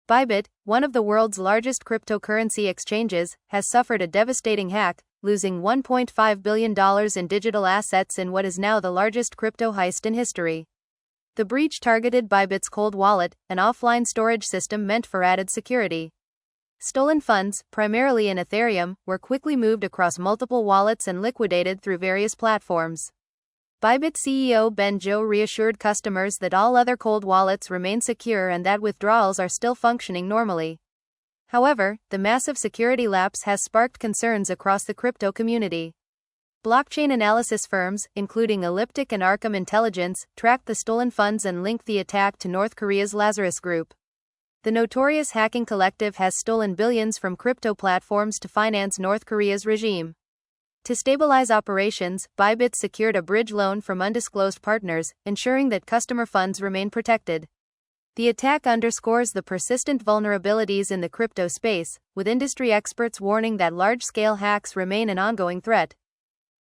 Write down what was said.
Bybit, one of the world's largest cryptocurrency exchanges, has suffered a devastating hack, losing $1.5 billion in digital assets in what is now the largest crypto heist in history. The breach targeted Bybit's cold wallet, an offline storage system meant for added security. Stolen funds, primarily in Ethereum, were quickly moved across multiple wallets and liquidated through various platforms. Bybit CEO Ben Zhou reassured customers that all other cold wallets remain secure and that withdrawals are still functioning normally. However, the massive security lapse has sparked concerns across the crypto community. Blockchain analysis firms, including Elliptic and Arkham Intelligence, tracked the stolen funds and linked the attack to North Korea's Lazarus group. The notorious hacking collective has stolen billions from crypto platforms to finance North Korea's regime. To stabilize operations, Bybit secured a bridge loan from undisclosed partners, ensuring that customer funds remain protected. The attack underscores the persistent vulnerabilities in the crypto space, with industry experts warning that large-scale hacks remain an ongoing threat.